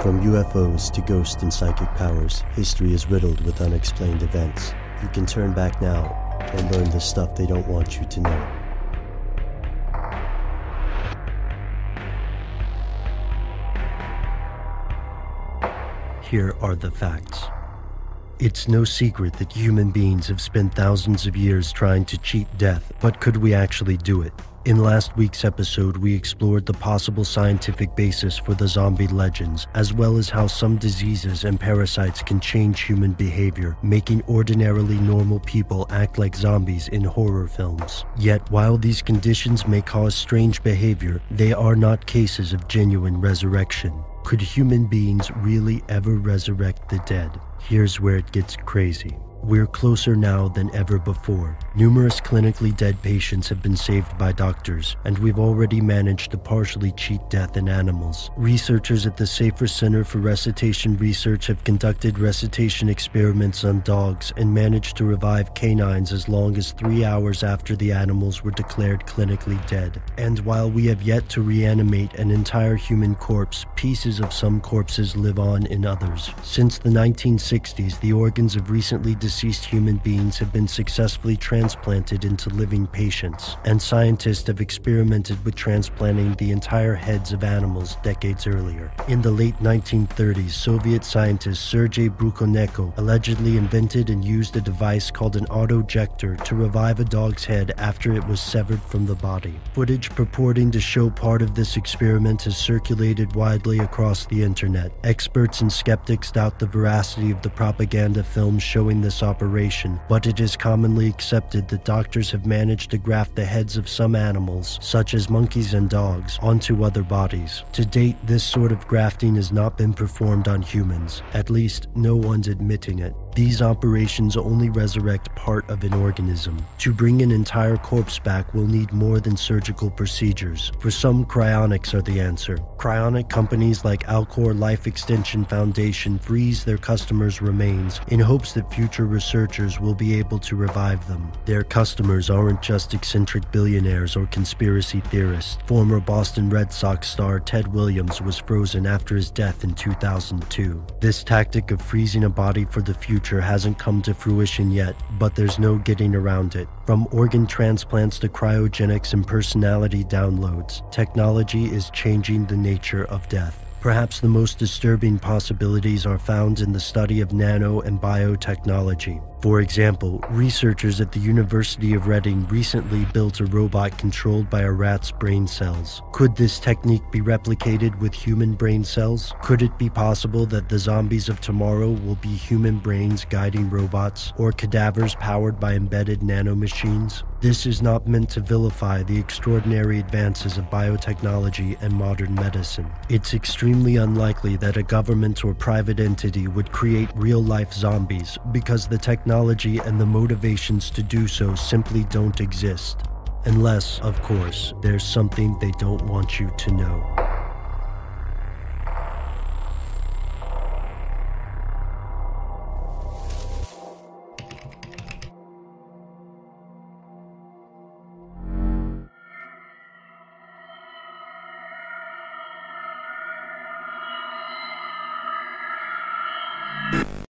From UFOs to ghost and psychic powers, history is riddled with unexplained events. You can turn back now and learn the stuff they don't want you to know. Here are the facts. It's no secret that human beings have spent thousands of years trying to cheat death, but could we actually do it? In last week's episode, we explored the possible scientific basis for the zombie legends, as well as how some diseases and parasites can change human behavior, making ordinarily normal people act like zombies in horror films. Yet, while these conditions may cause strange behavior, they are not cases of genuine resurrection. Could human beings really ever resurrect the dead? Here's where it gets crazy. We're closer now than ever before. Numerous clinically dead patients have been saved by doctors, and we've already managed to partially cheat death in animals. Researchers at the Safer Center for Resuscitation Research have conducted resuscitation experiments on dogs and managed to revive canines as long as 3 hours after the animals were declared clinically dead. And while we have yet to reanimate an entire human corpse, pieces of some corpses live on in others. Since the 1960s, the organs of recently deceased human beings have been successfully transplanted into living patients, and scientists have experimented with transplanting the entire heads of animals decades earlier. In the late 1930s, Soviet scientist Sergei Brukhonenko allegedly invented and used a device called an autojector to revive a dog's head after it was severed from the body. Footage purporting to show part of this experiment has circulated widely across the internet. Experts and skeptics doubt the veracity of the propaganda films showing this operation, but it is commonly accepted that doctors have managed to graft the heads of some animals, such as monkeys and dogs, onto other bodies. To date, this sort of grafting has not been performed on humans. At least, no one's admitting it. These operations only resurrect part of an organism. To bring an entire corpse back will need more than surgical procedures. For some, cryonics are the answer. Cryonic companies like Alcor Life Extension Foundation freeze their customers' remains in hopes that future researchers will be able to revive them. Their customers aren't just eccentric billionaires or conspiracy theorists. Former Boston Red Sox star Ted Williams was frozen after his death in 2002. This tactic of freezing a body for the future hasn't come to fruition yet, but there's no getting around it. From organ transplants to cryogenics and personality downloads, technology is changing the nature of death. Perhaps the most disturbing possibilities are found in the study of nano and biotechnology. For example, researchers at the University of Reading recently built a robot controlled by a rat's brain cells. Could this technique be replicated with human brain cells? Could it be possible that the zombies of tomorrow will be human brains guiding robots, or cadavers powered by embedded nanomachines? This is not meant to vilify the extraordinary advances of biotechnology and modern medicine. It's extremely unlikely that a government or private entity would create real-life zombies because the technology and the motivations to do so simply don't exist. Unless, of course, there's something they don't want you to know.